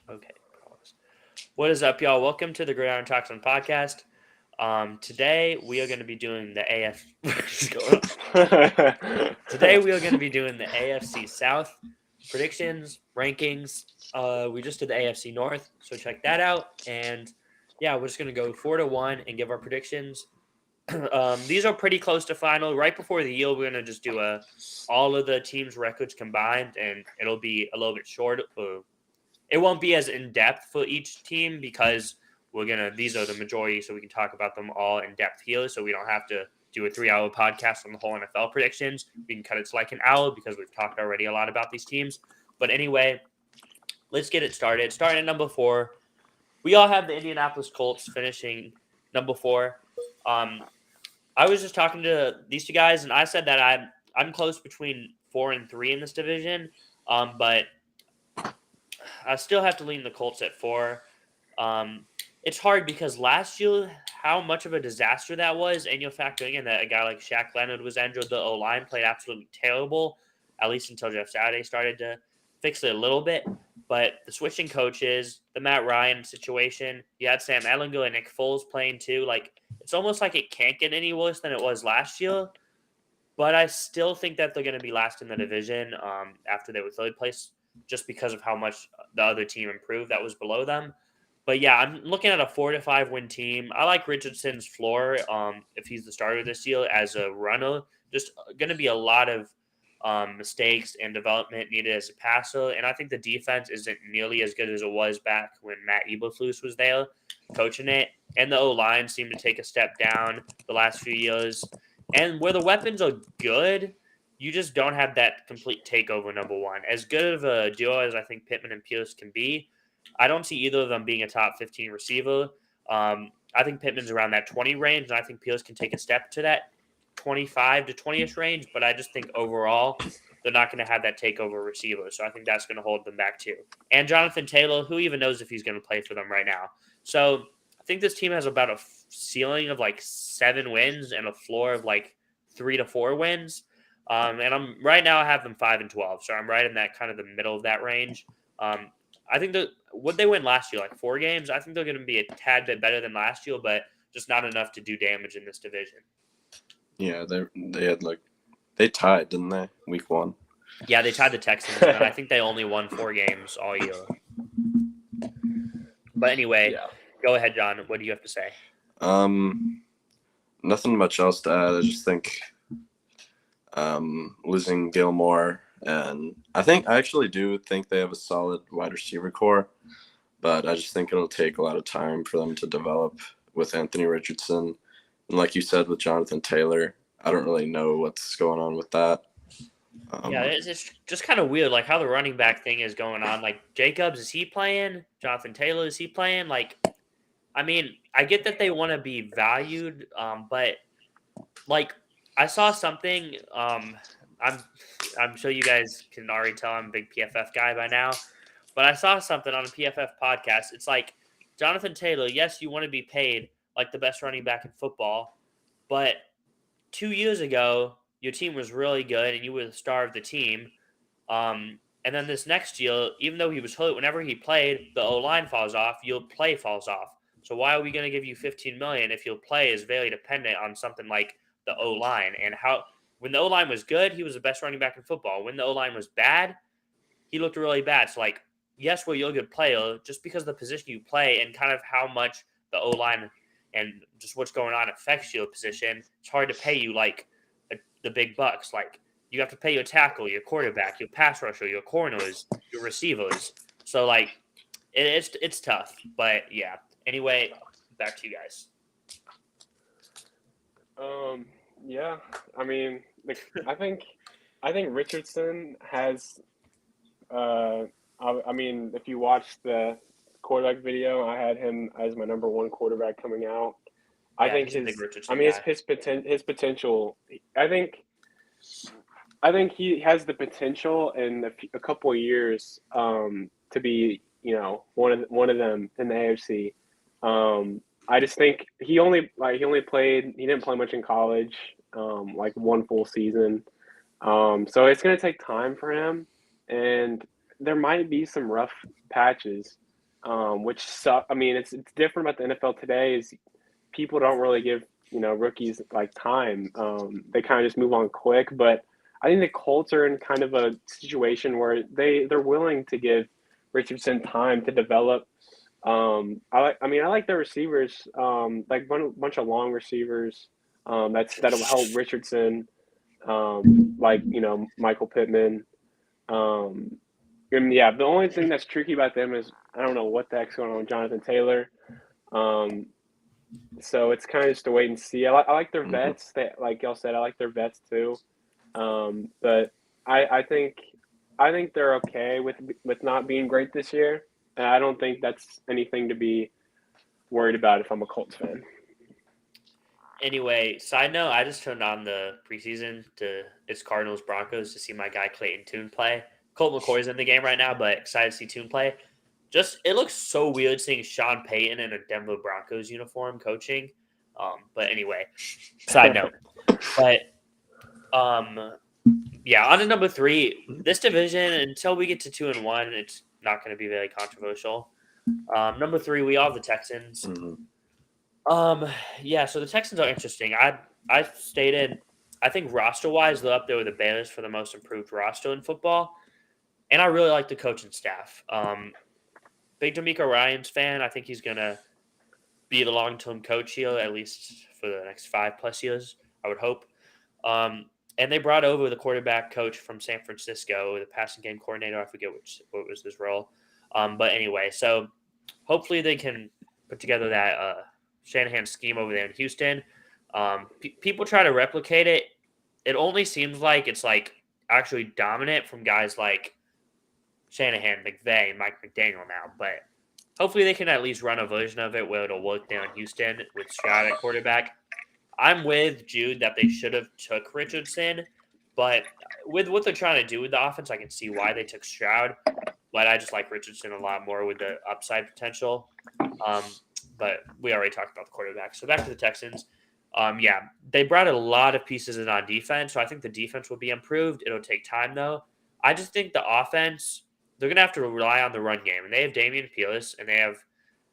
Okay. What is up, y'all? Welcome to the GridironTalkZone podcast. Today we are going to be doing the AF. What's going on? Today we are going to be doing the AFC South predictions, rankings. We just did the AFC North, so check that out. And yeah, we're just going to go 4-1 and give our predictions. These are pretty close to final. Right before the year, we're going to just do all of the teams' records combined, and it'll be a little bit short. It won't be as in depth for each team because these are the majority, so we can talk about them all in depth here. So we don't have to do a 3-hour podcast on the whole NFL predictions. We can cut it to like an hour because we've talked already a lot about these teams. But anyway, let's get it started. Starting at number 4, we all have the Indianapolis Colts finishing number 4. I was just talking to these two guys, and I said that I'm close between 4 and 3 in this division, but I still have to lean the Colts at 4. It's hard because last year, how much of a disaster that was, and you're factoring in that a guy like Shaq Leonard was injured. The O-line played absolutely terrible, at least until Jeff Saturday started to fix it a little bit. But the switching coaches, the Matt Ryan situation, you had Sam Ehlinger and Nick Foles playing too. Like, it's almost like it can't get any worse than it was last year. But I still think that they're going to be last in the division after they were third place, just because of how much the other team improved that was below them. But yeah, I'm looking at a 4-5 win team. I like Richardson's floor if he's the starter this year as a runner. Just going to be a lot of mistakes and development needed as a passer. And I think the defense isn't nearly as good as it was back when Matt Eberflus was there coaching it. And the O-line seemed to take a step down the last few years. And where the weapons are good, you just don't have that complete takeover, number one. As good of a duo as I think Pittman and Pierce can be, I don't see either of them being a top 15 receiver. I think Pittman's around that 20 range, and I think Pierce can take a step to that 25 to 20-ish range, but I just think overall they're not going to have that takeover receiver, so I think that's going to hold them back too. And Jonathan Taylor, who even knows if he's going to play for them right now? So I think this team has about a ceiling of like 7 wins and a floor of like 3 to 4 wins. And I'm right now I have them 5-12, so I'm right in that kind of the middle of that range. I think that what they win last year, like 4 games, I think they're going to be a tad bit better than last year, but just not enough to do damage in this division. Yeah, they tied, didn't they? Week 1. Yeah, they tied the Texans, and I think they only won 4 games all year. But anyway, Go ahead, John. What do you have to say? Nothing much else to add. I just think losing Gilmore, and I actually do think they have a solid wide receiver core, but I just think it'll take a lot of time for them to develop with Anthony Richardson. And like you said, with Jonathan Taylor, I don't really know what's going on with that. Yeah, it's just kind of weird, like how the running back thing is going on. Like Jacobs, is he playing? Jonathan Taylor, is he playing? Like, I mean, I get that they want to be valued, but like I saw something. I'm sure you guys can already tell I'm a big PFF guy by now, but I saw something on a PFF podcast. It's like Jonathan Taylor. Yes, you want to be paid like the best running back in football, but 2 years ago your team was really good and you were the star of the team. And then this next year, even though he was hurt, whenever he played, the O-line falls off, your play falls off. So why are we going to give you $15 million if your play is very dependent on something like the O-line? And how when the O-line was good, he was the best running back in football. When the O-line was bad, he looked really bad. So like, yes, well, you're a good player just because of the position you play and kind of how much the O-line and just what's going on affects your position. It's hard to pay you like the big bucks. Like you have to pay your tackle, your quarterback, your pass rusher, your corners, your receivers. So like it's tough. But yeah. Anyway, back to you guys. Yeah. I mean, I think Richardson has. I mean, if you watch the quarterback video, I had him as my number 1 quarterback coming out. I think his potential. I think he has the potential in a couple of years to be, one of them in the AFC. I just think he didn't play much in college, like 1 full season. So it's going to take time for him, and there might be some rough patches. which suck. I mean, it's different about the NFL today. Is people don't really give rookies like time. They kind of just move on quick. But I think the Colts are in kind of a situation where they're willing to give Richardson time to develop. I like their receivers. Like bunch of long receivers. That'll help Richardson. Like Michael Pittman. And yeah, the only thing that's tricky about them is I don't know what the heck's going on with Jonathan Taylor. So it's kind of just a wait and see. I like their vets. Like y'all said, I like their vets too. But I think they're okay with not being great this year. And I don't think that's anything to be worried about if I'm a Colts fan. Anyway, side note, I just turned on the preseason it's Cardinals Broncos to see my guy Clayton Tune play. Colt McCoy's in the game right now, but excited to see Tune play. It looks so weird seeing Sean Payton in a Denver Broncos uniform coaching. But anyway, side note. But yeah, on to number 3. This division, until we get to 2-1, it's not going to be very controversial. Number 3, we all have the Texans. Yeah, so the Texans are interesting. I stated, I think roster-wise, they're up there with the Bears for the most improved roster in football. And I really like the coaching staff. Big D'Amico Ryans fan. I think he's going to be the long-term coach here, at least for the next 5+ years, I would hope. And they brought over the quarterback coach from San Francisco, the passing game coordinator. I forget what was his role. But anyway, so hopefully they can put together that Shanahan scheme over there in Houston. People try to replicate it. It only seems like it's like actually dominant from guys like Shanahan, McVay, and Mike McDaniel now. But hopefully they can at least run a version of it where it'll work down in Houston with Stroud at quarterback. I'm with Jude that they should have took Richardson, but with what they're trying to do with the offense, I can see why they took Stroud. But I just like Richardson a lot more with the upside potential. But we already talked about the quarterback. So back to the Texans. Yeah, they brought a lot of pieces in on defense, so I think the defense will be improved. It'll take time, though. I just think the offense, they're going to have to rely on the run game. And they have Damian Pierce, and they have,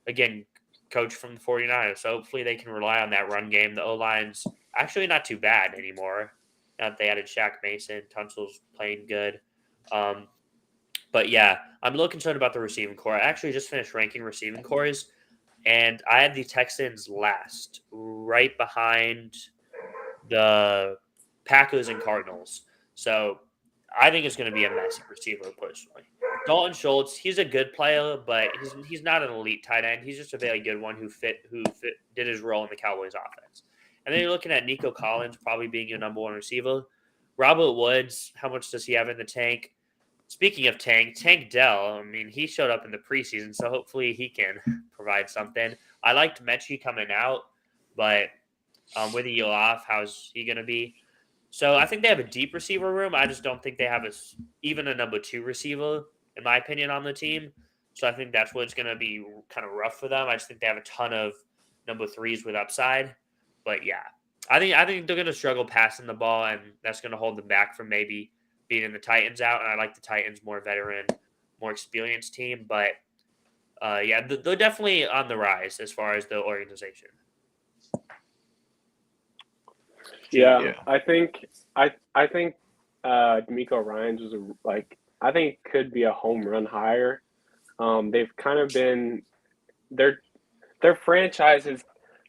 again, coach from the 49ers. So hopefully they can rely on that run game. The O-line's actually not too bad anymore. Now that they added Shaq Mason, Tunsil's playing good. But yeah, I'm a little concerned about the receiving core. I actually just finished ranking receiving cores, and I had the Texans last, right behind the Packers and Cardinals. So I think it's going to be a messy receiver, personally. Dalton Schultz, he's a good player, but he's not an elite tight end. He's just a very good one who did his role in the Cowboys offense. And then you're looking at Nico Collins probably being your number 1 receiver. Robert Woods, how much does he have in the tank? Speaking of Tank Dell, I mean, he showed up in the preseason, so hopefully he can provide something. I liked Mechie coming out, but with a year off, how's he going to be? So I think they have a deep receiver room. I just don't think they have even a number 2 receiver, in my opinion, on the team. So I think that's where it's going to be kind of rough for them. I just think they have a ton of number 3s with upside. But yeah, I think they're going to struggle passing the ball, and that's going to hold them back from maybe beating the Titans out. And I like the Titans, more veteran, more experienced team. But yeah, they're definitely on the rise as far as the organization. Yeah. I think D'Amico Ryans was I think could be a home run hire. They've kind of been their franchise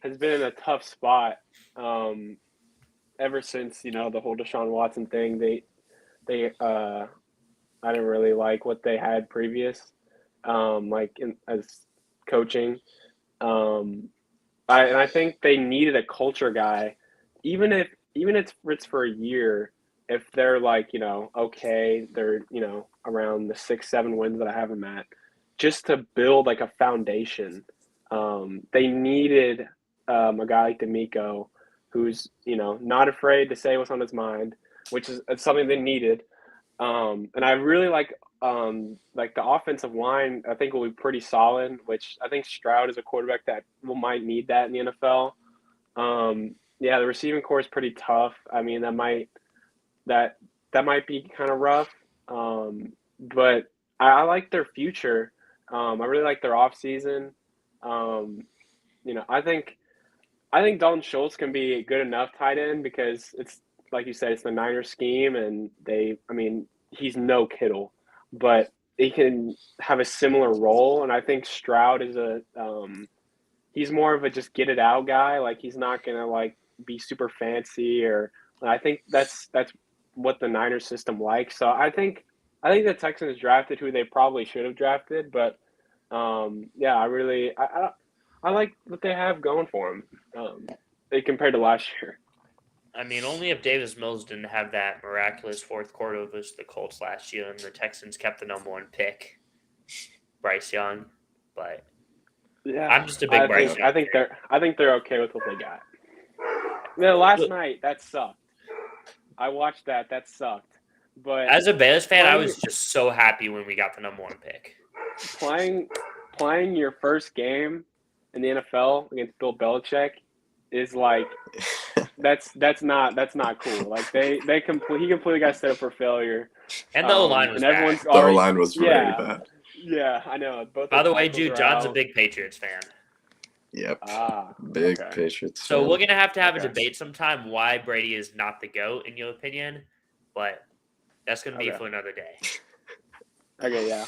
has been in a tough spot ever since the whole Deshaun Watson thing. They I didn't really like what they had previous, as coaching. I think they needed a culture guy, even if it's for a year. If they're okay, they're around the 6-7 wins that I have them at, just to build a foundation. They needed a guy like D'Amico, who's not afraid to say what's on his mind, which is something they needed. And I really like the offensive line. I think will be pretty solid, which I think Stroud is a quarterback that might need that in the NFL. Yeah, the receiving core is pretty tough. I mean, that might be kind of rough. But I like their future. I really like their offseason. I think Dalton Schultz can be a good enough tight end because it's like you said, it's the Niners scheme, and he's no Kittle, but he can have a similar role. And I think Stroud is he's more of a just get it out guy. Like he's not gonna like be super fancy, or I think that's what the Niners system likes. So I think the Texans drafted who they probably should have drafted, but I like what they have going for them compared to last year. I mean, only if Davis Mills didn't have that miraculous fourth quarter versus the Colts last year, and the Texans kept the number 1 pick, Bryce Young. But yeah, I'm just a big Bryce Young. I think they're okay with what they got. Last night that sucked. I watched that. That sucked. But as a Bears fan, I was just so happy when we got the number 1 pick. Playing your first game in the NFL against Bill Belichick is like that's not cool. Like he completely got set up for failure. And the O-line was bad. The O-line was very bad. Yeah, I know. By the way, Jude, John's a big Patriots fan. Yep. Big Patriots fan. So we're going to have a debate sometime why Brady is not the GOAT, in your opinion. But that's going to be for another day. Okay, yeah.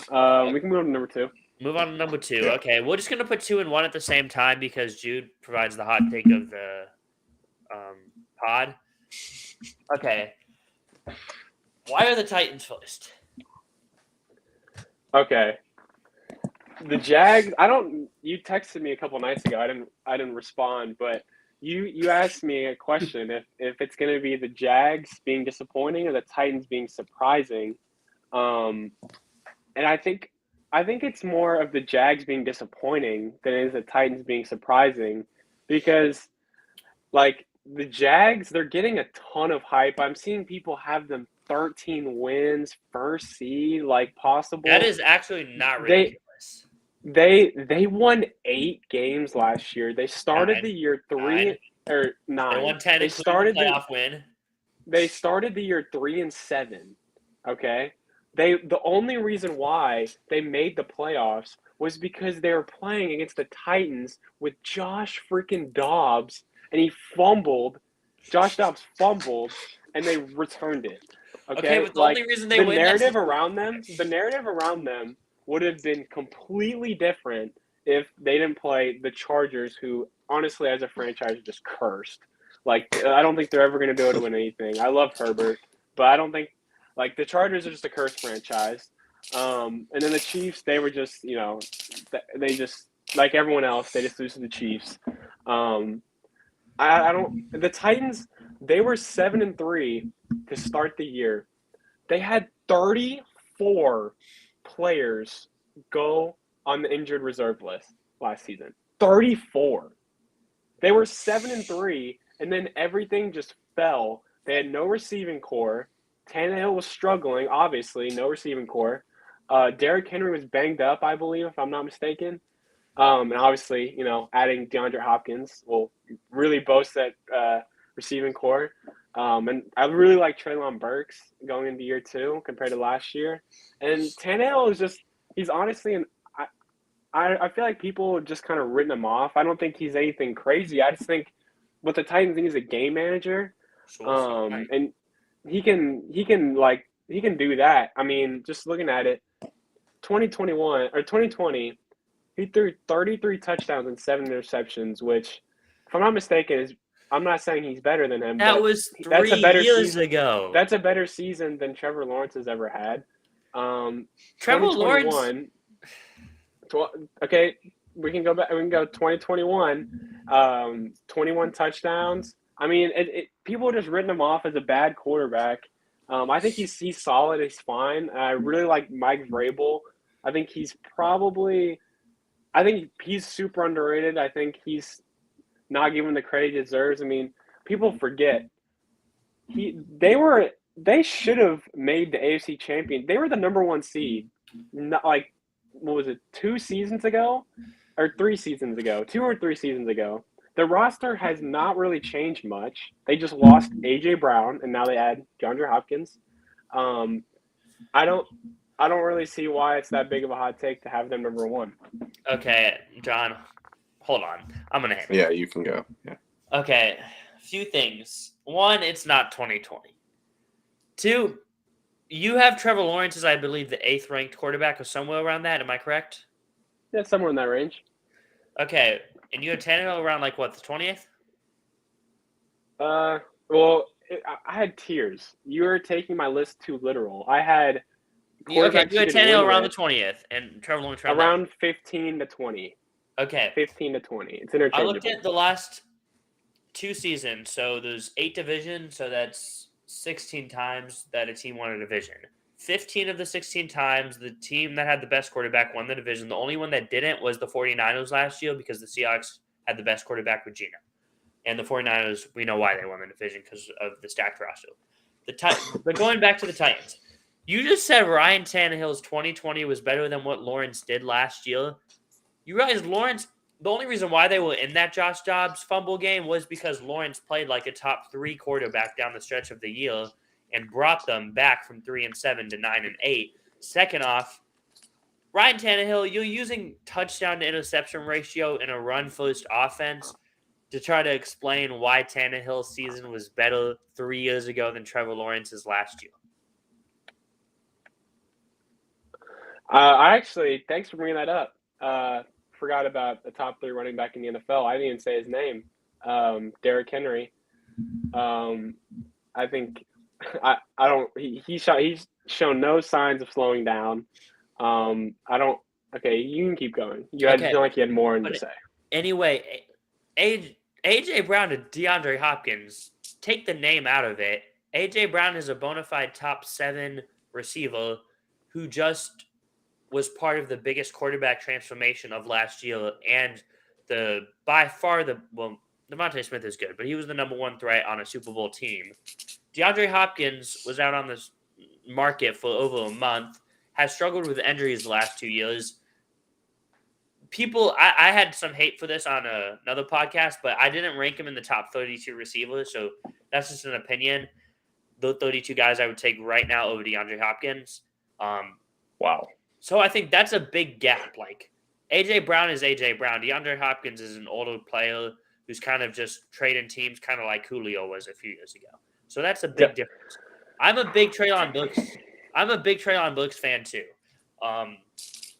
We can move on to number 2. Move on to number 2. Yeah. Okay, we're just going to put 2 and 1 at the same time because Jude provides the hot take of the pod. Okay. Why are the Titans first? Okay. The Jags, you texted me a couple nights ago. I didn't respond, but you asked me a question if it's going to be the Jags being disappointing or the Titans being surprising. And I think it's more of the Jags being disappointing than it is the Titans being surprising because like the Jags, they're getting a ton of hype. I'm seeing people have them 13 wins, first seed, like possible. That is actually not ridiculous. They won 8 games last year. They started the year 9. They won 10. They started the playoff win. They started the year 3-7. Okay, the only reason why they made the playoffs was because they were playing against the Titans with Josh freaking Dobbs, and he fumbled. Josh Dobbs fumbled, and they returned it. Okay, but the only reason they win. The narrative around them would have been completely different if they didn't play the Chargers, who honestly, as a franchise, are just cursed. Like, I don't think they're ever going to be able to win anything. I love Herbert, but I don't think the Chargers are just a cursed franchise. And then the Chiefs, they were just they just like everyone else, they just lose to the Chiefs. The Titans, they were 7-3 to start the year. They had 34 players go on the injured reserve list last season. 34. They were 7-3, and then everything just fell. They had no receiving core. Tannehill was struggling, obviously, no receiving core. Derrick Henry was banged up, I believe, if I'm not mistaken. And obviously, adding DeAndre Hopkins will really boast that receiving core. And I really like Treylon Burks going into year 2 compared to last year. And Tannehill is just – he's honestly I feel like people have just kind of written him off. I don't think he's anything crazy. I just think what the Titans think is a game manager. And he can do that. I mean, just looking at it, 2020, he threw 33 touchdowns and 7 interceptions, which, if I'm not mistaken, I'm not saying he's better than him. That was 3 years ago. That's a better season than Trevor Lawrence has ever had. Trevor Lawrence. Okay, we can go back. We can go 2021. 21 touchdowns. I mean, people are just written him off as a bad quarterback. I think he's solid. He's fine. I really like Mike Vrabel. I think he's super underrated. I think he's not given the credit he deserves. I mean, people forget they should have made the AFC champion. They were the number 1 seed. Not like, what was it, 2 seasons ago or 3 seasons ago? 2 or 3 seasons ago. The roster has not really changed much. They just lost A.J. Brown, and now they add DeAndre Hopkins. I don't really see why it's that big of a hot take to have them number 1. Okay, John, hold on. I'm gonna handle it. Yeah, you can go. Yeah. Okay, a few things. One, it's not 2020. Two, you have Trevor Lawrence as, I believe, the 8th ranked quarterback or somewhere around that. Am I correct? Yeah, somewhere in that range. Okay, and you have Tannehill around like what, the 20th? Well, I had tiers. You're taking my list too literal. I had quarterbacks you had Tannehill around the 20th, and Trevor Lawrence around 15 to 20. Okay. 15 to 20. It's interchangeable. I looked at the last 2 seasons, so there's 8 divisions, so that's 16 times that a team won a division. 15 of the 16 times, the team that had the best quarterback won the division. The only one that didn't was the 49ers last year because the Seahawks had the best quarterback with Gino. And the 49ers, we know why they won the division because of the stacked roster. But going back to the Titans, you just said Ryan Tannehill's 2020 was better than what Lawrence did last year. You realize Lawrence, the only reason why they were in that Josh Dobbs fumble game was because Lawrence played like a top 3 quarterback down the stretch of the year and brought them back from 3-7 to 9-8. Second off, Ryan Tannehill, you're using touchdown to interception ratio in a run-first offense to try to explain why Tannehill's season was better 3 years ago than Trevor Lawrence's last year. I actually, thanks for bringing that up. Forgot about the top 3 running back in the NFL. I didn't even say his name. Derrick Henry. I think he's shown no signs of slowing down. Okay, you can keep going. You feel like you had more to say. Anyway, A.J. Brown to DeAndre Hopkins, take the name out of it. A.J. Brown is a bona fide top 7 receiver who just was part of the biggest quarterback transformation of last year, and Devontae Smith is good, but he was the number 1 threat on a Super Bowl team. DeAndre Hopkins was out on the market for over a month, has struggled with injuries the last 2 years. I had some hate for this on another podcast, but I didn't rank him in the top 32 receivers, so that's just an opinion. The 32 guys I would take right now over DeAndre Hopkins. Wow. So I think that's a big gap. Like, A.J. Brown is A.J. Brown. DeAndre Hopkins is an older player who's kind of just trading teams, kind of like Julio was a few years ago. So that's a big difference. I'm a big Treylon Burks fan too.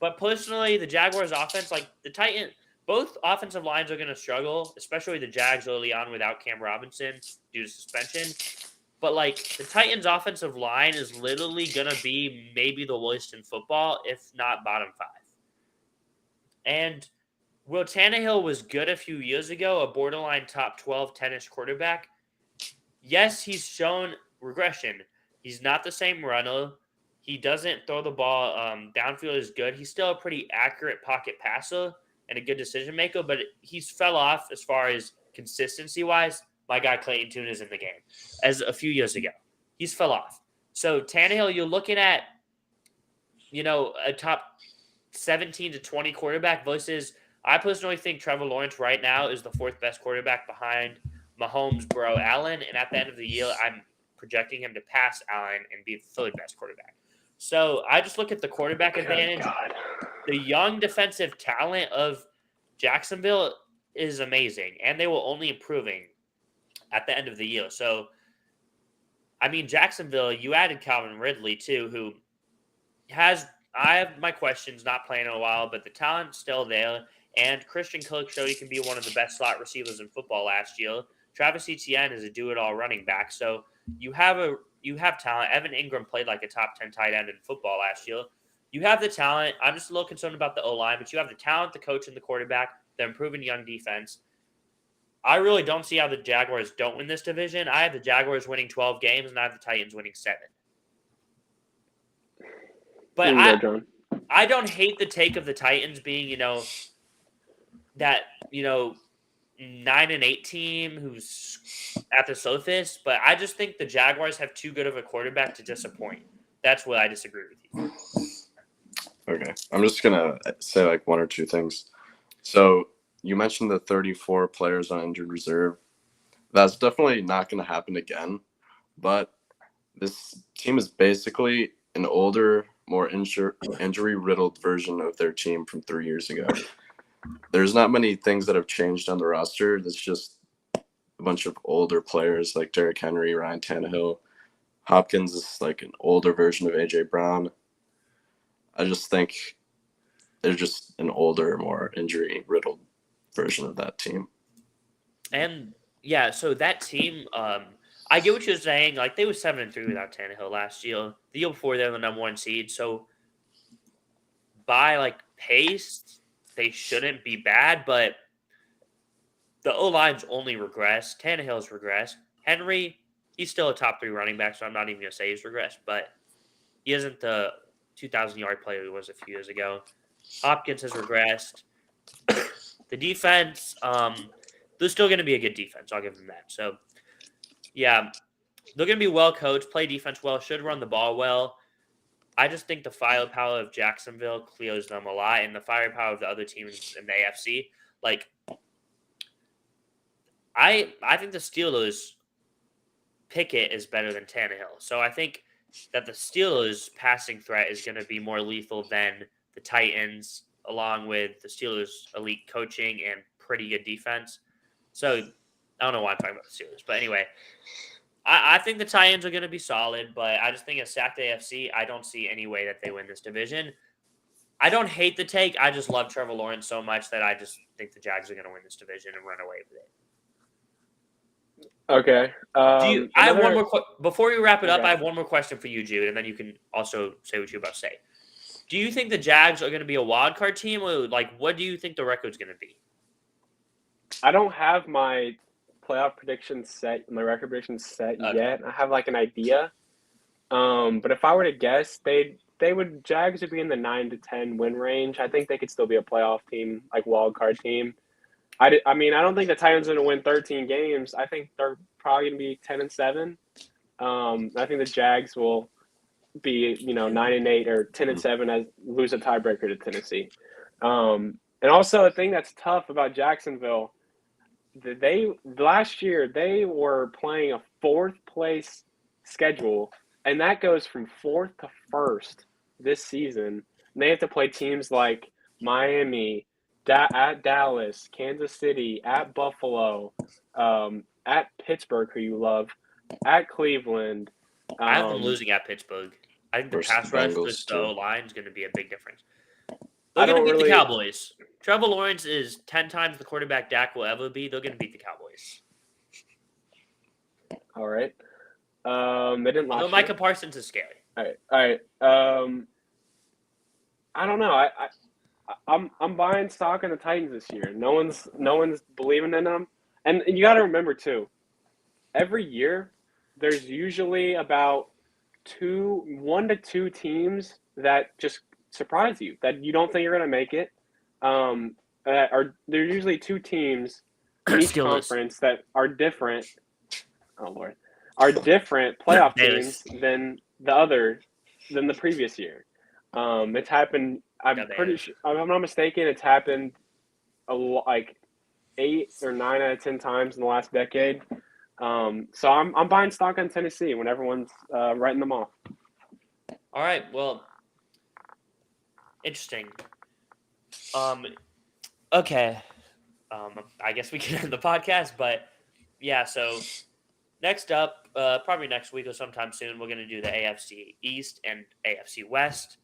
But personally, the Jaguars offense, like the Titans, both offensive lines are going to struggle, especially the Jags early on without Cam Robinson due to suspension. But, like, the Titans' offensive line is literally going to be maybe the worst in football, if not bottom 5. And Will Tannehill was good a few years ago, a borderline top 12 tennis quarterback. Yes, he's shown regression. He's not the same runner. He doesn't throw the ball downfield as good. He's still a pretty accurate pocket passer and a good decision maker, but he's fell off as far as consistency-wise. My guy Clayton Tune is in the game as a few years ago. He's fell off. So Tannehill, you're looking at, a top 17 to 20 quarterback versus I personally think Trevor Lawrence right now is the 4th best quarterback behind Mahomes, Burrow, Allen. And at the end of the year, I'm projecting him to pass Allen and be the 3rd best quarterback. So I just look at the quarterback advantage. God. The young defensive talent of Jacksonville is amazing, and they were only improving at the end of the year. So, I mean, Jacksonville, you added Calvin Ridley, too, who I have my questions, not playing in a while, but the talent's still there. And Christian Kirk showed he can be one of the best slot receivers in football last year. Travis Etienne is a do-it-all running back. So you have talent. Evan Ingram played like a top 10 tight end in football last year. You have the talent. I'm just a little concerned about the O-line, but you have the talent, the coach, and the quarterback, the improving young defense. I really don't see how the Jaguars don't win this division. I have the Jaguars winning 12 games, and I have the Titans winning 7. But I don't hate the take of the Titans being, that, 9-8 team who's at the surface. But I just think the Jaguars have too good of a quarterback to disappoint. That's what I disagree with you. Okay. I'm just going to say like 1 or 2 things. So you mentioned the 34 players on injured reserve. That's definitely not going to happen again. But this team is basically an older more injury-riddled version of their team from 3 years ago. There's not many things that have changed on the roster. It's just a bunch of older players like Derrick Henry, Ryan Tannehill. Hopkins is like an older version of A.J. Brown. I just think they're just an older, more injury-riddled version of that team. And, yeah, so that team, I get what you're saying. Like, they were 7-3 without Tannehill last year. The year before, they were the number 1 seed. So, by, like, pace, they shouldn't be bad. But the O-line's only regressed. Tannehill's regressed. Henry, he's still a top 3 running back, so I'm not even going to say he's regressed. But he isn't the 2,000-yard player he was a few years ago. Hopkins has regressed. The defense, they're still going to be a good defense. I'll give them that. So, yeah, they're going to be well coached, play defense well, should run the ball well. I just think the firepower of Jacksonville clears them a lot, and the firepower of the other teams in the AFC. Like, I think the Steelers' Pickett is better than Tannehill. So I think that the Steelers' passing threat is going to be more lethal than the Titans, along with the Steelers' elite coaching and pretty good defense. So I don't know why I'm talking about the Steelers. But anyway, I think the Titans are going to be solid, but I just think a stacked AFC, I don't see any way that they win this division. I don't hate the take. I just love Trevor Lawrence so much that I just think the Jags are going to win this division and run away with it. Okay. I have one more before we wrap it up, I have one more question for you, Jude, and then you can also say what you're about to say. Do you think the Jags are going to be a wild card team, or like what do you think the record's going to be? I don't have my playoff predictions set, my record predictions set yet. I have like an idea. But if I were to guess, Jags would be in the 9 to 10 win range. I think they could still be a playoff team, like wild card team. I don't think the Titans are going to win 13 games. I think they're probably going to be 10-7. I think the Jags will be 9-8 or 10-7 as lose a tiebreaker to Tennessee. And also a thing that's tough about Jacksonville, last year they were playing a 4th place schedule, and that goes from 4th to 1st this season. And they have to play teams like Miami, at Dallas, Kansas City, at Buffalo, at Pittsburgh, who you love, at Cleveland. I have them losing at Pittsburgh. I think the pass rush with the O-line is going to be a big difference. They're going to beat the Cowboys. Trevor Lawrence is 10 times the quarterback Dak will ever be. They're going to beat the Cowboys. All right. They didn't last year. Micah Parsons is scary. All right. I don't know. I'm buying stock in the Titans this year. No one's believing in them. And you got to remember too, every year there's usually about 1 to 2 teams that just surprise you, that you don't think you're going to make it. There's usually 2 teams in each conference that are different. Oh Lord, are different playoff teams than the previous year. It's happened. I'm pretty sure, if I'm not mistaken, it's happened like 8 or 9 out of 10 times in the last decade. So I'm buying stock on Tennessee when everyone's writing them off. All right. Well, interesting. Okay. I guess we can end the podcast, but yeah. So next up, probably next week or sometime soon, we're going to do the AFC East and AFC West.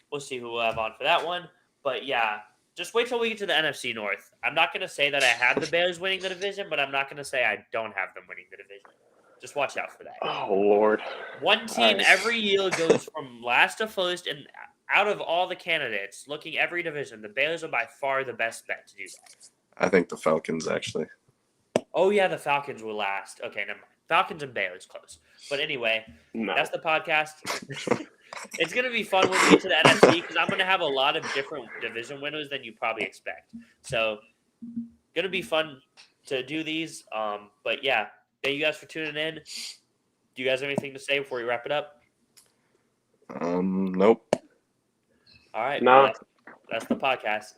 We'll see who we'll have on for that one. But yeah, just wait till we get to the NFC North. I'm not going to say that I have the Bears winning the division, but I'm not going to say I don't have them winning the division. Just watch out for that. Oh, Lord. One team every year goes from last to first, and out of all the candidates, looking every division, the Bears are by far the best bet to do that. I think the Falcons, actually. Oh, yeah, the Falcons were last. Okay, never mind. Falcons and Bears close. But anyway, That's the podcast. It's going to be fun when we get to the NFC because I'm going to have a lot of different division winners than you probably expect. So, going to be fun to do these. But yeah, thank you guys for tuning in. Do you guys have anything to say before we wrap it up? Nope. All right. No. Well, that's the podcast.